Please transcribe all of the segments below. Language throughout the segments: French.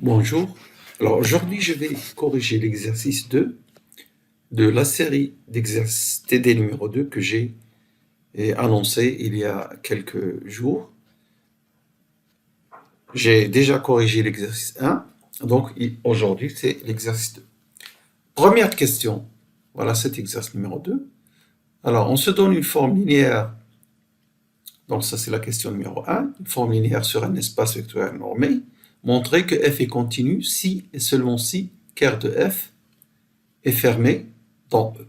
Bonjour. Alors aujourd'hui, je vais corriger l'exercice 2 de la série d'exercices TD numéro 2 que j'ai annoncé il y a quelques jours. J'ai déjà corrigé l'exercice 1, donc aujourd'hui c'est l'exercice 2. Première question, voilà cet exercice numéro 2. Alors on se donne une forme linéaire, donc ça c'est la question numéro 1, une forme linéaire sur un espace vectoriel normé. Montrer que f est continu si et seulement si ker de f est fermé dans E.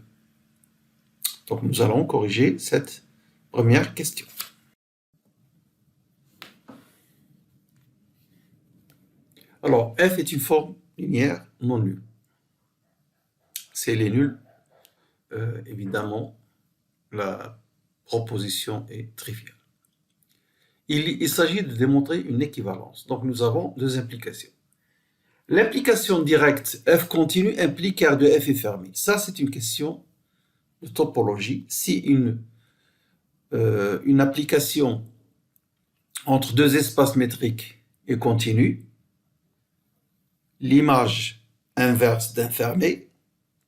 Donc nous allons corriger cette première question. Alors f est une forme linéaire non nulle. Si elle est nulle, évidemment, la proposition est triviale. Il s'agit de démontrer une équivalence. Donc nous avons deux implications. L'implication directe f continu implique ker de f est fermé. Ça, c'est une question de topologie. Si une application entre deux espaces métriques est continue, l'image inverse d'un fermé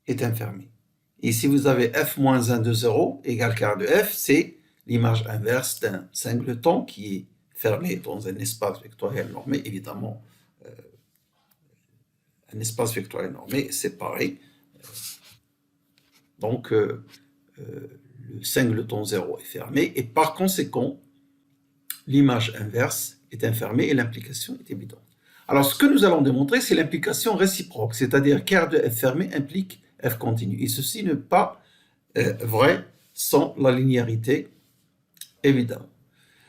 est infermée. Et si vous avez f-1 de 0 égale ker de f, c'est l'image inverse d'un singleton qui est fermé dans un espace vectoriel normé. Évidemment, un espace vectoriel normé, c'est pareil. Donc, le singleton 0 est fermé et par conséquent, l'image inverse est infermée et l'implication est évidente. Alors, ce que nous allons démontrer, c'est l'implication réciproque, c'est-à-dire ker de f fermé implique f continu. Et ceci n'est pas vrai sans la linéarité, évidemment.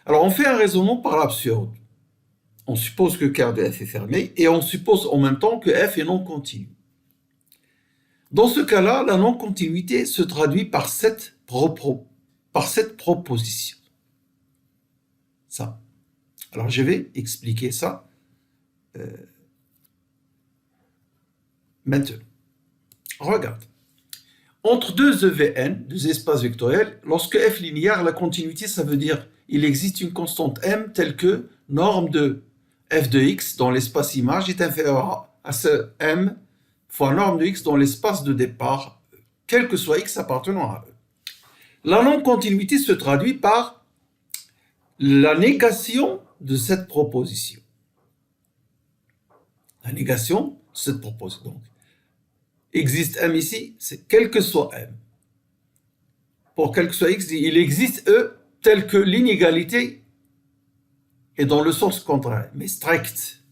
Alors, on fait un raisonnement par l'absurde. On suppose que ker de f est fermé et on suppose en même temps que f est non continu. Dans ce cas-là, la non-continuité se traduit par cette proposition. Ça. Alors, je vais expliquer ça maintenant. Regarde. Entre deux EVN, deux espaces vectoriels, lorsque f linéaire, la continuité, ça veut dire il existe une constante m telle que norme de f de x dans l'espace image est inférieure à ce m fois norme de x dans l'espace de départ, quel que soit x appartenant à E. La non-continuité se traduit par la négation de cette proposition. La négation de cette proposition. Donc, existe m ici, c'est quel que soit m. Pour quel que soit x, il existe E tel que l'inégalité est dans le sens contraire, mais strict.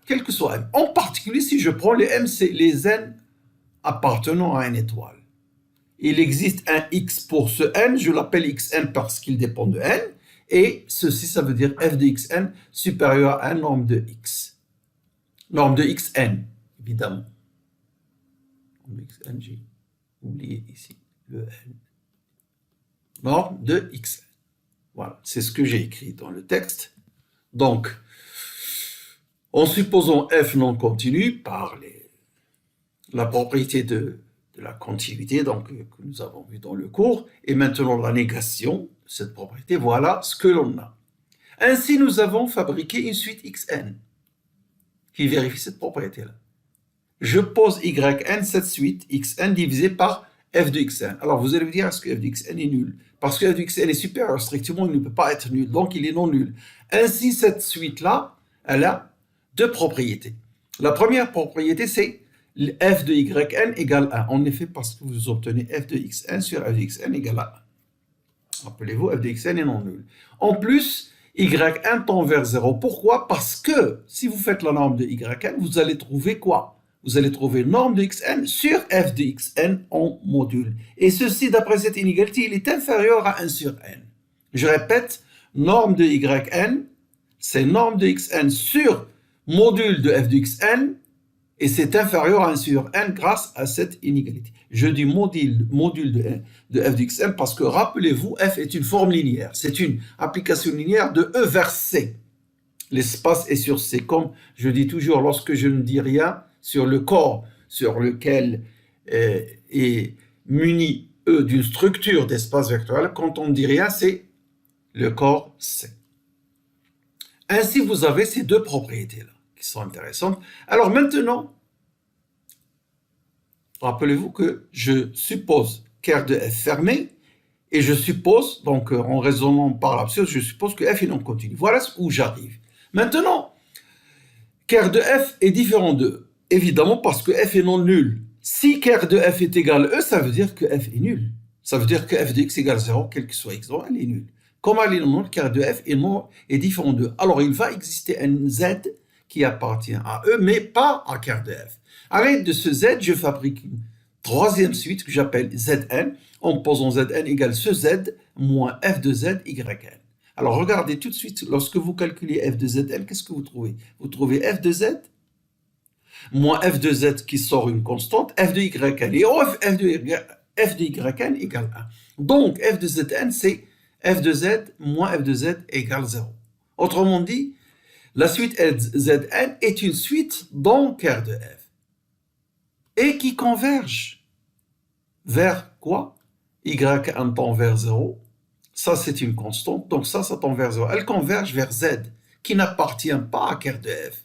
Quel que soit m. En particulier, si je prends les m, c'est les n appartenant à une étoile. Il existe un x pour ce n, je l'appelle xn parce qu'il dépend de n, et ceci, ça veut dire f de xn supérieur à 1 norme de x. Norme de xn, évidemment. Norme de xn, j'ai oublié ici le n. Norme de xn. Voilà, c'est ce que j'ai écrit dans le texte. Donc, en supposant f non continu par la propriété de la continuité donc, que nous avons vu dans le cours, et maintenant la négation de cette propriété, voilà ce que l'on a. Ainsi, nous avons fabriqué une suite xn qui vérifie cette propriété-là. Je pose yn, cette suite xn divisée par f de xn. Alors vous allez me dire, est-ce que f de xn est nul? Parce que f de xn est supérieur strictement, il ne peut pas être nul, donc il est non nul. Ainsi, cette suite-là, elle a deux propriétés. La première propriété, c'est f de yn égale 1. En effet, parce que vous obtenez f de xn sur f de xn égale à 1. Rappelez-vous, f de xn est non nul. En plus, yn tend vers 0. Pourquoi? Parce que si vous faites la norme de yn, vous allez trouver quoi? Vous allez trouver norme de xn sur f de xn en module. Et ceci, d'après cette inégalité, il est inférieur à 1 sur n. Je répète, norme de yn, c'est norme de xn sur module de f de xn, et c'est inférieur à 1 sur n grâce à cette inégalité. Je dis module de f de xn parce que, rappelez-vous, f est une forme linéaire. C'est une application linéaire de E vers C. L'espace est sur C. Comme je dis toujours, lorsque je ne dis rien sur le corps sur lequel est muni E d'une structure d'espace vectoriel, quand on ne dit rien, c'est le corps C. Ainsi, vous avez ces deux propriétés-là. qui sont intéressantes. Alors maintenant, rappelez-vous que je suppose qu'R de f fermé, et je suppose, donc en raisonnant par l'absurde, je suppose que f est non continu. Voilà où j'arrive. Maintenant, qu'R de f est différent de E, évidemment parce que f est non nul. Si qu'R de f est égal à E, ça veut dire que f est nul. Ça veut dire que f de x égale 0, quel que soit x, donc elle est nulle. Comme elle est non nulle, qu'R de f est différent de E. Alors il va exister un z qui appartient à E, mais pas à qu'R de f. À l'aide de ce z, je fabrique une troisième suite que j'appelle Zn, en posant Zn égale ce z moins f de z yn. Alors regardez tout de suite, lorsque vous calculez f de Zn, qu'est-ce que vous trouvez? Vous trouvez f de z moins f de z qui sort une constante, f de yn, et f de yn égale 1. Donc f de Zn, c'est f de z moins f de z égale 0. Autrement dit, la suite Zn est une suite donc R de f et qui converge vers quoi? Y1 tend vers 0. Ça, c'est une constante. Donc ça tend vers 0. Elle converge vers Z, qui n'appartient pas à R de f.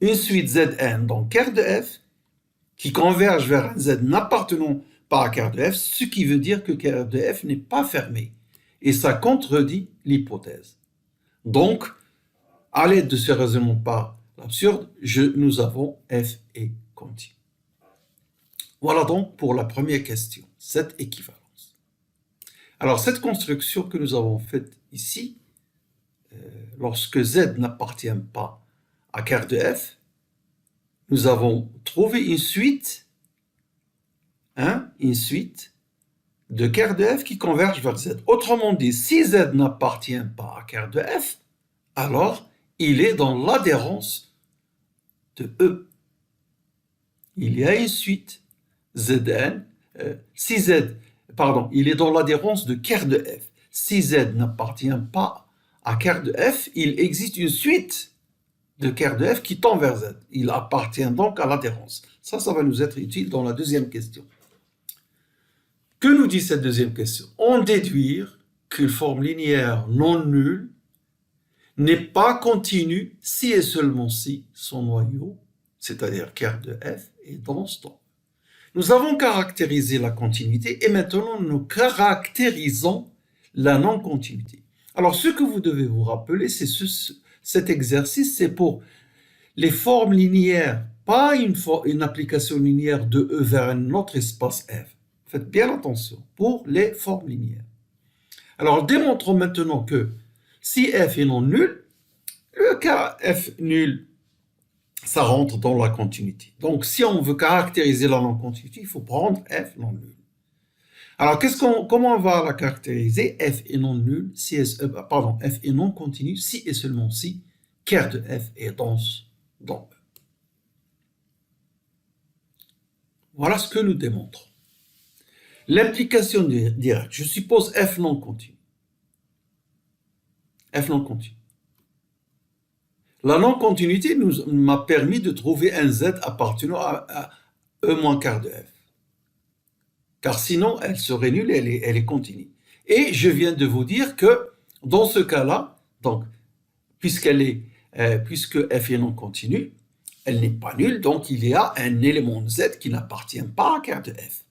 Une suite Zn, donc R de f, qui converge vers un Z n'appartenant pas à R de f, ce qui veut dire que R de f n'est pas fermé. Et ça contredit l'hypothèse. Donc, à l'aide de ce raisonnement par l'absurde, nous avons f est continu. Voilà donc pour la première question, cette équivalence. Alors, cette construction que nous avons faite ici, lorsque Z n'appartient pas à R de f, nous avons trouvé une suite de R de f qui converge vers Z. Autrement dit, si Z n'appartient pas à R de f, alors il est dans l'adhérence de E. Il y a une suite Zn, il est dans l'adhérence de R de f. Si Z n'appartient pas à R de f, il existe une suite de R de f qui tend vers Z. Il appartient donc à l'adhérence. Ça va nous être utile dans la deuxième question. Que nous dit cette deuxième question? On déduit qu'une forme linéaire non nulle n'est pas continue si et seulement si son noyau, c'est-à-dire R de f, est dense dans. Nous avons caractérisé la continuité et maintenant nous caractérisons la non-continuité. Alors ce que vous devez vous rappeler, c'est cet exercice, c'est pour les formes linéaires, pas une application linéaire de E vers un autre espace F. Faites bien attention pour les formes linéaires. Alors démontrons maintenant que si F est non nul, le cas F nul, ça rentre dans la continuité. Donc, si on veut caractériser la non-continuité, il faut prendre f non nul. Alors, comment on va la caractériser? F est non nul, f est non continu si et seulement si R de f est dense dans E. Voilà ce que nous démontrons. L'implication directe. Je suppose f non continu. F non continu. La non-continuité m'a permis de trouver un Z appartenant à E moins quart de F. Car sinon, elle serait nulle et elle est continue. Et je viens de vous dire que dans ce cas-là, donc, puisque F est non continu, elle n'est pas nulle, donc il y a un élément Z qui n'appartient pas à quart de F.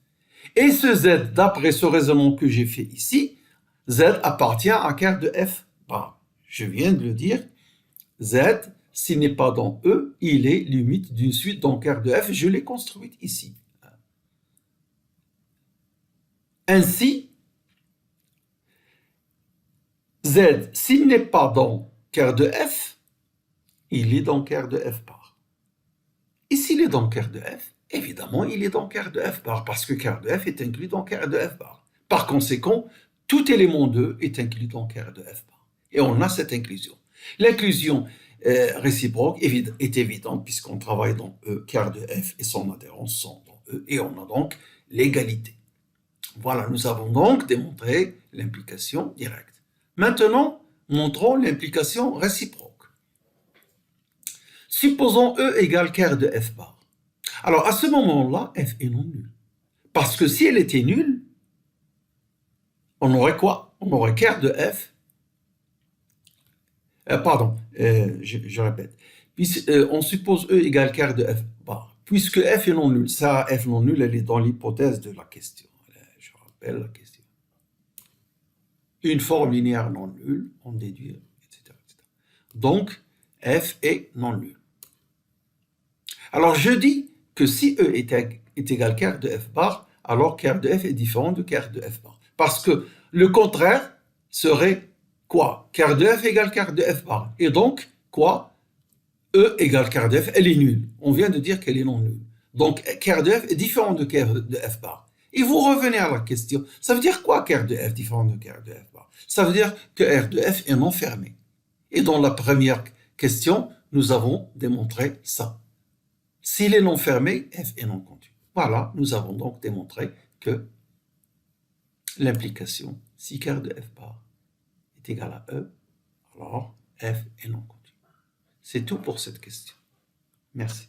Et ce Z, d'après ce raisonnement que j'ai fait ici, Z appartient à quart de F bar. Je viens de le dire. Z, s'il n'est pas dans E, il est limite d'une suite dans R de F. Je l'ai construite ici. Ainsi, Z, s'il n'est pas dans R de F, il est dans R de F bar. Et s'il est dans R de F, évidemment, il est dans R de F bar, parce que R de F est inclus dans R de F bar. Par conséquent, tout élément de E est inclus dans R de F bar. Et on a cette inclusion. L'inclusion réciproque est évidente puisqu'on travaille dans E, quart de F et son adhérence sont dans E, et on a donc l'égalité. Voilà, nous avons donc démontré l'implication directe. Maintenant, montrons l'implication réciproque. Supposons E égale quart de F bar. Alors, à ce moment-là, F est non nulle. Parce que si elle était nulle, on aurait quoi? On aurait quart de F. Je répète. On suppose E égale quart de F bar. Puisque F est non nul, ça, F non nul, elle est dans l'hypothèse de la question. Je rappelle la question. Une forme linéaire non nulle, on déduit, etc. Donc, F est non nul. Alors, je dis que si E est égal quart de F bar, alors quart de F est différent de quart de F bar. Parce que le contraire serait quoi? Quart de F égale quart de F bar. Et donc, quoi? E égale quart de F, elle est nulle. On vient de dire qu'elle est non nulle. Donc, quart de F est différent de quart de F bar. Et vous revenez à la question. Ça veut dire quoi, quart de F différent de quart de F bar? Ça veut dire que R de F est non fermé. Et dans la première question, nous avons démontré ça. S'il est non fermé, F est non continu. Voilà, nous avons donc démontré que l'implication, si quart de F bar est égal à E, alors F est non continu. C'est tout pour cette question. Merci.